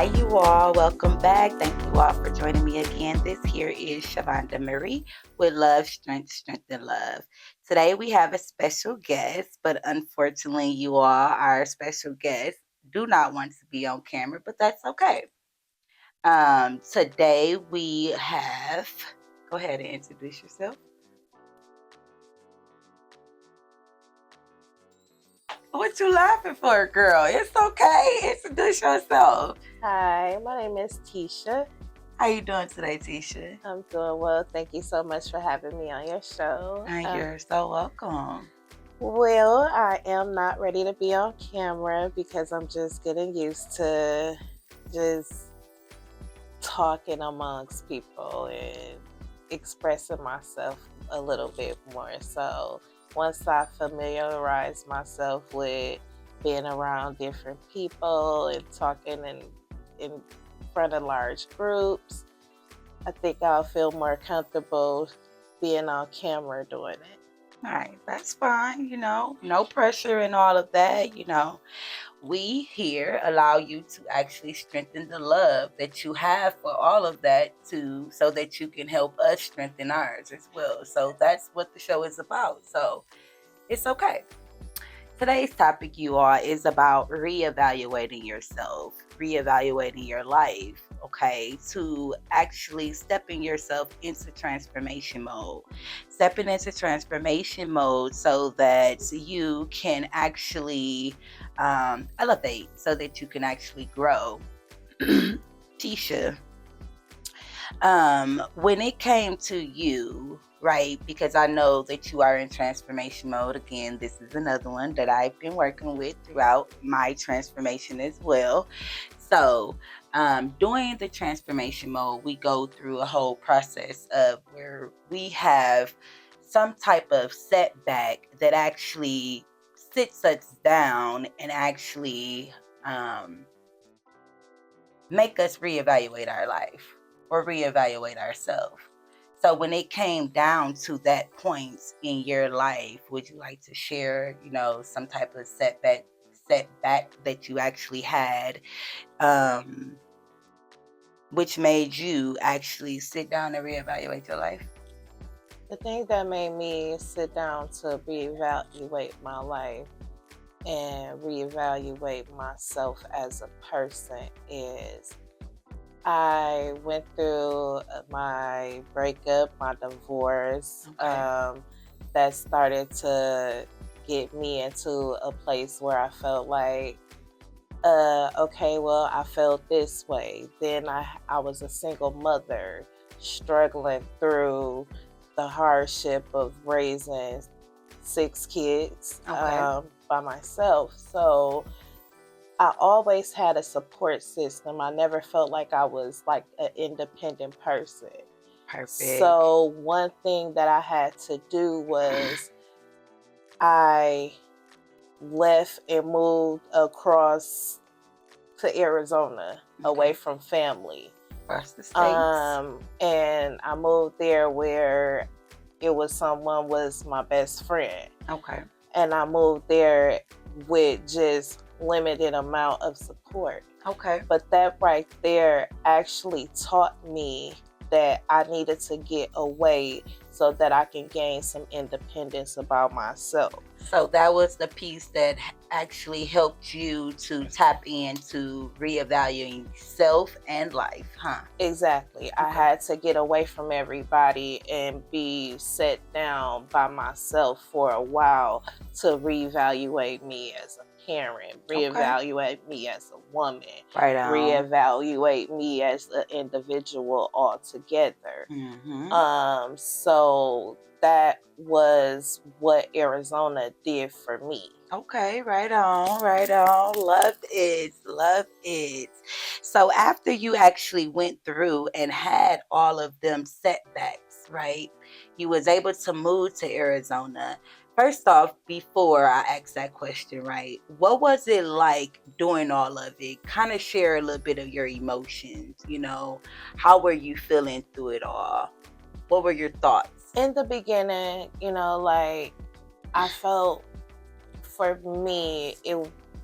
Hi, you all. Welcome back. Thank you all for joining me again. This here is Shavonda Marie with Love, Strength, and Love. Today we have a special guest, but unfortunately, you all, our special guest, do not want to be on camera, but that's okay. Today we have, go ahead and introduce yourself. What you laughing for, girl? It's okay. Introduce yourself. Hi, my name is Tesha. How you doing today, Tisha? I'm doing well. Thank you so much for having me on your show. You're so welcome. Well, I am not ready to be on camera because I'm just getting used to just talking amongst people and expressing myself a little bit more. So once I familiarize myself with being around different people and talking in front of large groups, I think I'll feel more comfortable being on camera doing it. All right, that's fine, no pressure and all of that, We here allow you to actually strengthen the love that you have for all of that too, so that you can help us strengthen ours as well. So that's what the show is about. So it's okay. Today's topic, you all, is about reevaluating yourself, reevaluating your life, okay, to actually stepping yourself into transformation mode. Stepping into transformation mode so that you can actually elevate, so that you can actually grow. Tisha, when it came to you, right, because I know that you are in transformation mode. Again, this is another one that I've been working with throughout my transformation as well. So during the transformation mode, we go through a whole process of where we have some type of setback that actually sits us down and actually make us reevaluate our life or reevaluate ourselves. So when it came down to that point in your life, would you like to share, some type of setback that you actually had, which made you actually sit down and reevaluate your life? The thing that made me sit down to reevaluate my life and reevaluate myself as a person is I went through my breakup, my divorce, Okay. that started to get me into a place where I felt like, okay, well, I felt this way. Then I was a single mother struggling through the hardship of raising 6 kids Okay. by myself. So I always had a support system. I never felt like I was like an independent person. Perfect. So one thing that I had to do was I left and moved across to Arizona away Okay. from family. Across the states. And I moved there where it was someone was my best friend. Okay. And I moved there with just limited amount of support. Okay. But that right there actually taught me that I needed to get away so that I can gain some independence about myself. So that was the piece that actually helped you to tap into reevaluating self and life, huh? Exactly. I Okay. had to get away from everybody and be set down by myself for a while to reevaluate me as a parent, Okay. reevaluate me as a woman, Right on. reevaluate me as an individual altogether. Mm-hmm. So that was what Arizona did for me. Okay, right on, right on. Love it, love it. So after you actually went through and had all of them setbacks, right? You was able to move to Arizona. First off, before I ask that question, right? What was it like doing all of it? Kind of share a little bit of your emotions. How were you feeling through it all? What were your thoughts? In the beginning, like I felt for me,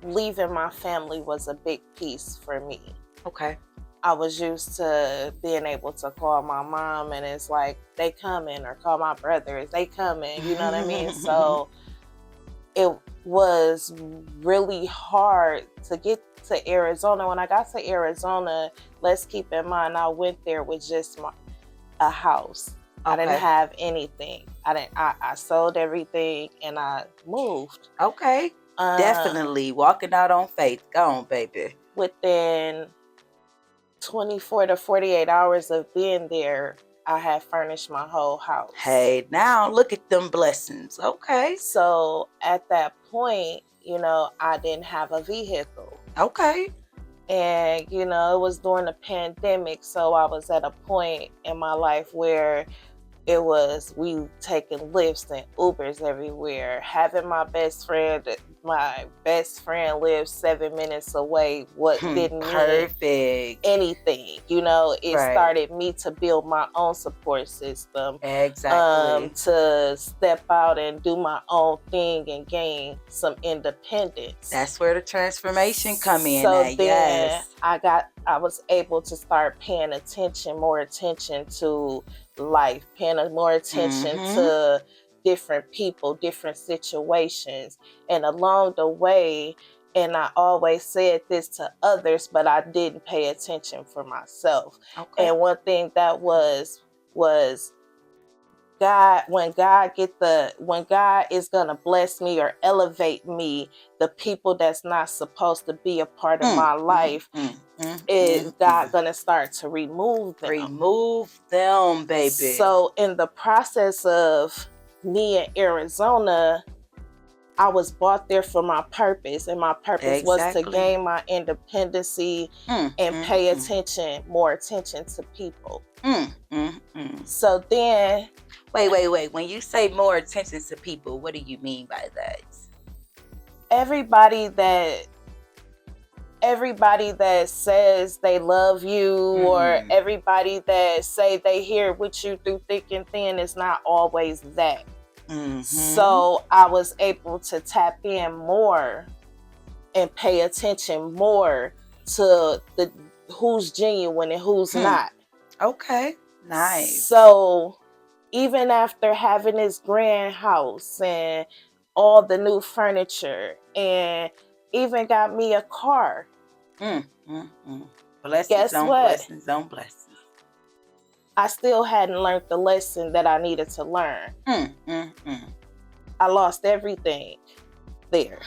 leaving my family was a big piece for me. Okay. I was used to being able to call my mom and it's like they coming, or call my brothers, they coming, you know what I mean? So it was really hard to get to Arizona. When I got to Arizona, let's keep in mind I went there with just a house. I didn't Okay. have anything. I sold everything and I moved. Okay. Definitely walking out on faith. Go on, baby. Within 24 to 48 hours of being there, I had furnished my whole house. Hey, now look at them blessings. Okay. So at that point, you know, I didn't have a vehicle. Okay. And, you know, it was during the pandemic. So I was at a point in my life where it was we taking lifts and Ubers everywhere. Having my best friend lives 7 minutes away, what didn't mean Perfect. anything. You know, it Right. started me to build my own support system. Exactly. To step out and do my own thing and gain some independence. That's where the transformation come in. So at. then Yes. I was able to start paying more attention to life, paying more attention to different people, different situations. And along the way, and I always said this to others, but I didn't pay attention for myself. Okay. And one thing that was God, when God is gonna bless me or elevate me, the people that's not supposed to be a part of my life, is God gonna start to remove them. Remove them, baby. So in the process of me in Arizona, I was brought there for my purpose, and my purpose was to Exactly. gain my independency and pay more attention to people. So then, Wait. When you say more attention to people, what do you mean by that? everybody that says they love you, or everybody that say they hear with you through thick and thin, is not always that. So I was able to tap in more and pay attention more to who's genuine and who's not. Okay. Nice. So even after having this grand house and all the new furniture, and even got me a car, blessings guess on what? blessings on blessings. I still hadn't learned the lesson that I needed to learn. I lost everything there.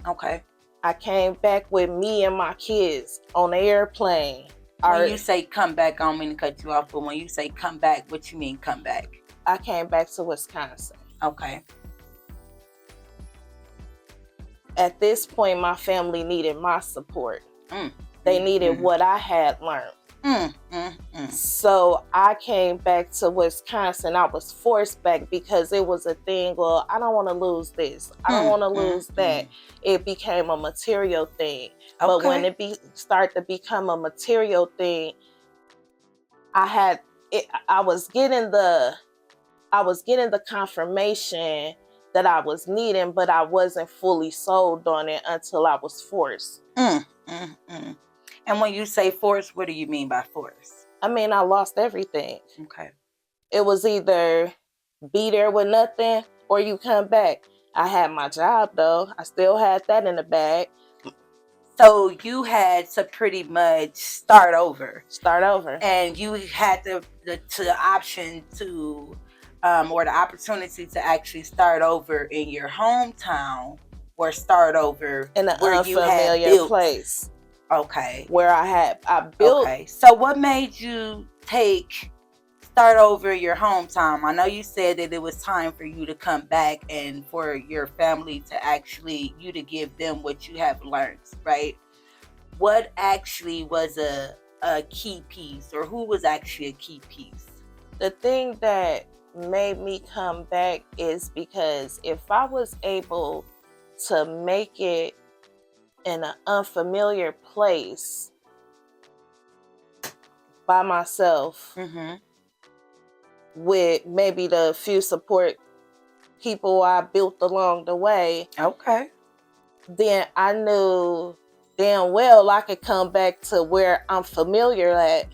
Okay. I came back with me and my kids on the airplane. When you say come back, I don't mean to cut you off, but when you say come back, what you mean come back? I came back to Wisconsin. Okay. At this point, my family needed my support. They needed what I had learned. So I came back to Wisconsin. I was forced back because it was a thing. Well, I don't want to lose this. I don't want to lose that. It became a material thing. Okay. But when it started to become a material thing, I was getting the confirmation that I was needing, but I wasn't fully sold on it until I was forced. And when you say force, what do you mean by force? I mean, I lost everything. Okay. It was either be there with nothing or you come back. I had my job though. I still had that in the bag. So you had to pretty much start over. And you had the option to or the opportunity to actually start over in your hometown, or start over in an unfamiliar place. Okay. Where I built. Okay. So what made you start over your hometown? I know you said that it was time for you to come back and for your family to you to give them what you have learned, right? What actually was a key piece, or who was actually a key piece? The thing that made me come back is because if I was able to make it in an unfamiliar place by myself, with maybe the few support people I built along the way, okay, then I knew damn well I could come back to where I'm familiar at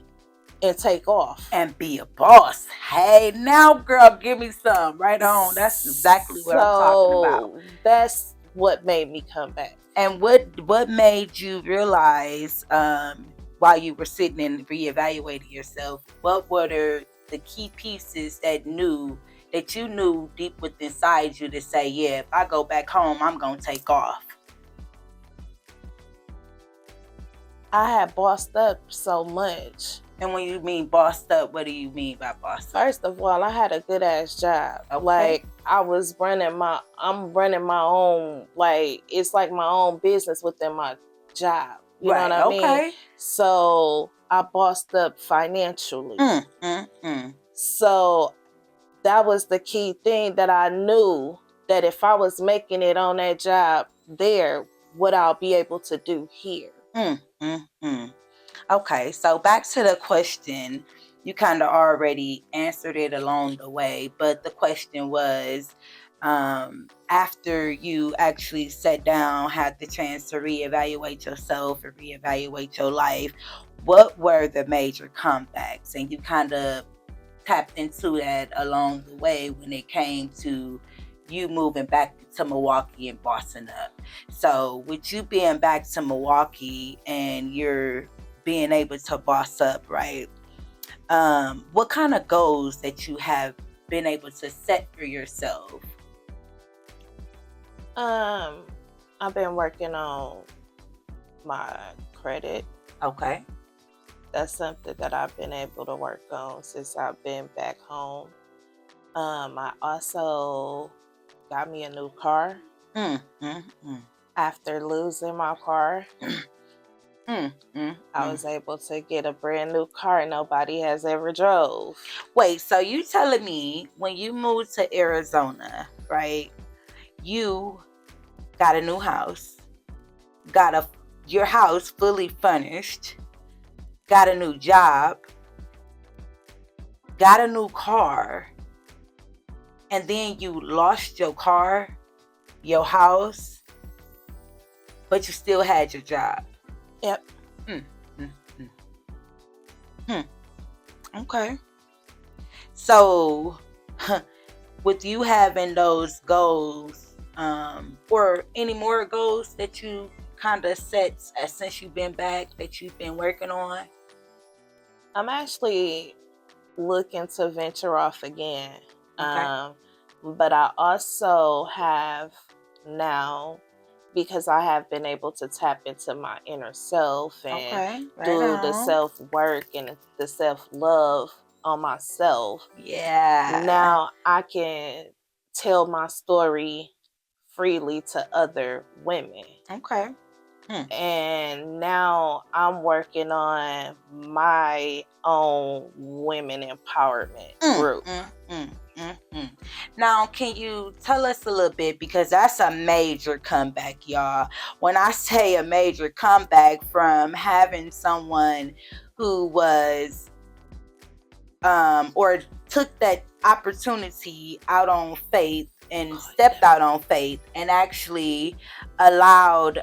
and take off. And be a boss. Hey, now, girl, give me some. Right on. That's exactly what I'm talking about. So that's what made me come back. And what made you realize, while you were sitting and reevaluating yourself, what were the key pieces that you knew deep within inside you to say, yeah, if I go back home, I'm gonna take off? I had bossed up so much. And when you mean bossed up, what do you mean by bossed up? First of all, I had a good ass job. Okay. Like I'm running my own, like it's like my own business within my job. You know what I mean? Okay. So I bossed up financially. Mm. So that was the key thing that I knew, that if I was making it on that job there, what I'll be able to do here. Okay, so back to the question. You kind of already answered it along the way, but the question was, after you actually sat down, had the chance to reevaluate yourself and reevaluate your life, what were the major comebacks? And you kind of tapped into that along the way when it came to you moving back to Milwaukee and bossing up. So with you being back to Milwaukee and you're being able to boss up, right? What kind of goals that you have been able to set for yourself? I've been working on my credit. Okay. That's something that I've been able to work on since I've been back home. I also got me a new car after losing my car. I was able to get a brand new car nobody has ever drove. Wait, so you telling me when you moved to Arizona, right? You got a new house, got your house fully furnished, got a new job, got a new car, and then you lost your car, your house, but you still had your job. Yep. Okay. So, with you having those goals, or any more goals that you kind of set since you've been back that you've been working on? I'm actually looking to venture off again. Okay. But I also have now, because I have been able to tap into my inner self and Okay. Right do the on. self work and the self love on myself. Yeah. Now I can tell my story freely to other women. Okay. And now I'm working on my own women empowerment group. Now, can you tell us a little bit, because that's a major comeback, y'all. When I say a major comeback, from having someone who was or took that opportunity out on faith and stepped out on faith and actually allowed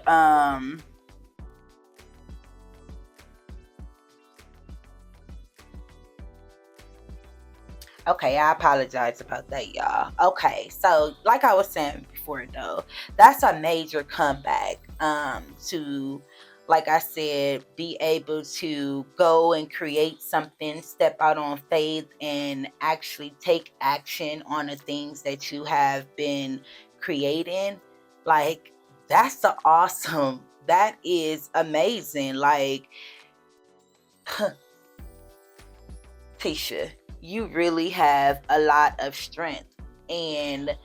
okay, I apologize about that, y'all. Okay, so like I was saying before, though, that's a major comeback, to, like I said, be able to go and create something, step out on faith, and actually take action on the things that you have been creating. Like, that's the awesome. That is amazing. Like, Tesha, you really have a lot of strength. And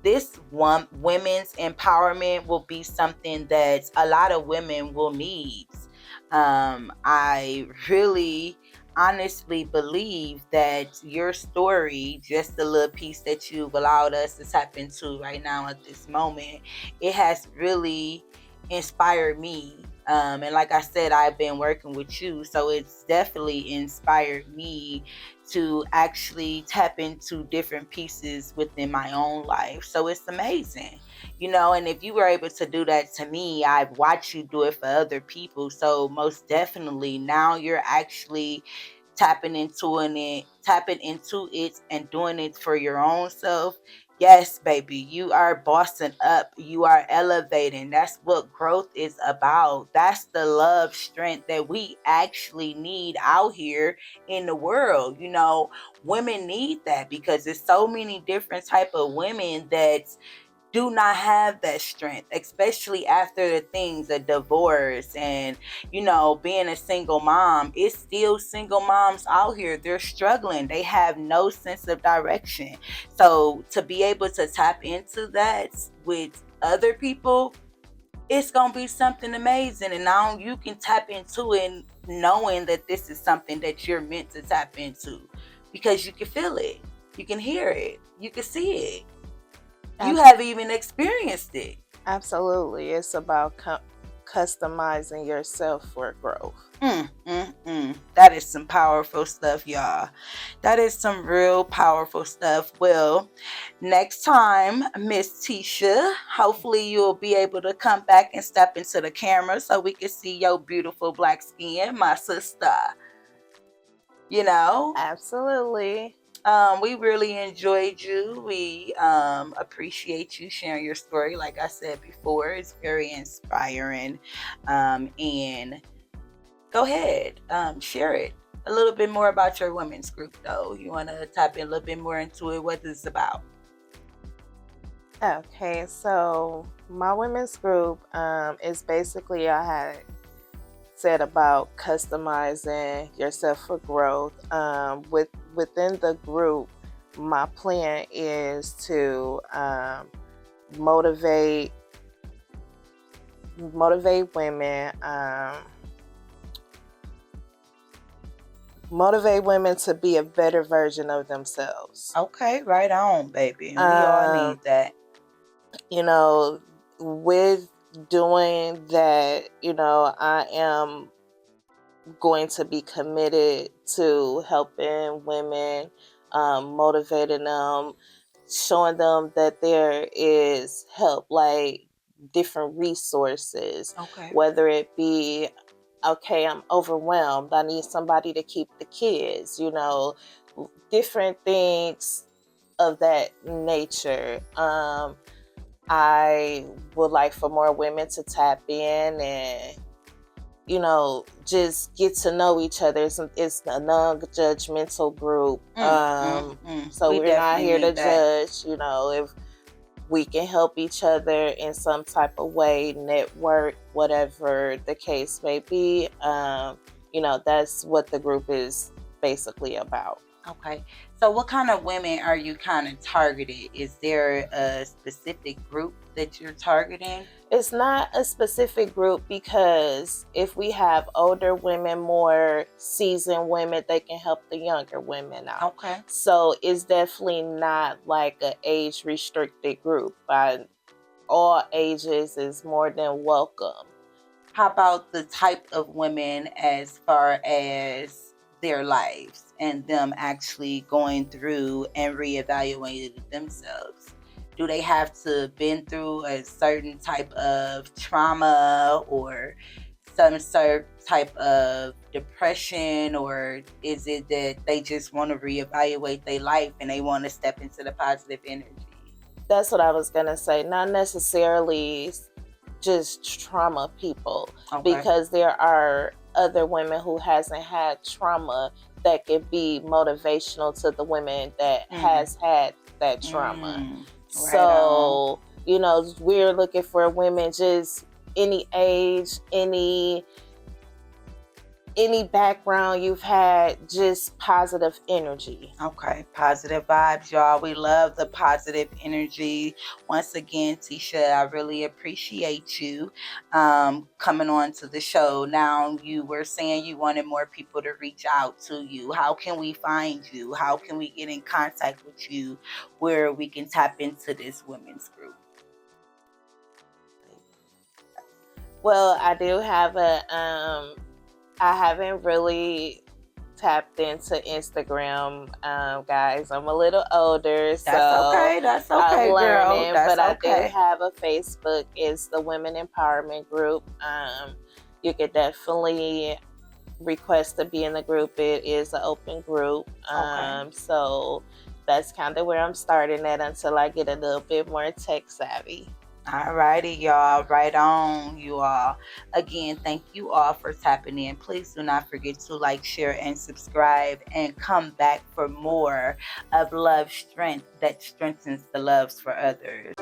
this one, women's empowerment, will be something that a lot of women will need. I really honestly believe that your story, just the little piece that you've allowed us to tap into right now at this moment, it has really inspired me And like I said, I've been working with you, so it's definitely inspired me to actually tap into different pieces within my own life. So it's amazing, and if you were able to do that to me, I've watched you do it for other people. So most definitely now you're actually tapping into it and doing it for your own self. Yes, baby, you are bossing up. You are elevating. That's what growth is about. That's the love, strength that we actually need out here in the world. Women need that because there's so many different type of women that do not have that strength, especially after the things of divorce and, being a single mom. It's still single moms out here. They're struggling. They have no sense of direction. So to be able to tap into that with other people, it's gonna be something amazing. And now you can tap into it knowing that this is something that you're meant to tap into because you can feel it, you can hear it, you can see it. You Abs- haven't even experienced it. Absolutely. It's about customizing yourself for growth. That is some powerful stuff, y'all. That is some real powerful stuff. Well, next time, Miss Tesha, hopefully you'll be able to come back and step into the camera so we can see your beautiful black skin, my sister. You know, Absolutely. we really enjoyed you. We appreciate you sharing your story. Like I said before, it's very inspiring. And go ahead, share it. A little bit more about your women's group, though. You want to tap in a little bit more into it? What is it about? Okay, so my women's group is basically, I had said about customizing yourself for growth. Within the group, my plan is to motivate women, motivate women to be a better version of themselves. Okay, right on, baby. And we all Um, need that. you know, with doing that, I am going to be committed to helping women, motivating them, showing them that there is help, like different resources, Okay. whether it be, okay, I'm overwhelmed, I need somebody to keep the kids, different things of that nature. I would like for more women to tap in and just get to know each other. It's a non-judgmental group. So We we're not definitely here to need that. judge. If we can help each other in some type of way, network, whatever the case may be. That's what the group is basically about. Okay. So, what kind of women are you kind of targeted? Is there a specific group that you're targeting? It's not a specific group because if we have older women, more seasoned women, they can help the younger women out. Okay. So it's definitely not like an age restricted group. By all ages is more than welcome. How about the type of women as far as their lives and them actually going through and reevaluating themselves? Do they have to been through a certain type of trauma or some sort type of depression, or is it that they just want to reevaluate their life and they want to step into the positive energy? That's what I was going to say. Not necessarily just trauma people, Okay. because there are other women who hasn't had trauma that can be motivational to the women that Mm. has had that trauma. Right on. So we're looking for women just any age, any background you've had, just positive energy. Okay, positive vibes, y'all. We love the positive energy. Once again, Tesha, I really appreciate you coming on to the show. Now, you were saying you wanted more people to reach out to you. How can we find you? How can we get in contact with you where we can tap into this women's group? Well, I do have I haven't really tapped into Instagram, guys. I'm a little older, That's so okay. That's I'm okay, girl. learning. That's But I do okay. have a Facebook. It's the Women Empowerment Group. You could definitely request to be in the group. It is an open group. Okay. So that's kind of where I'm starting at until I get a little bit more tech savvy. All righty, y'all. Right on, you all. Again, thank you all for tapping in. Please do not forget to like, share, and subscribe, and come back for more of love strength that strengthens the loves for others.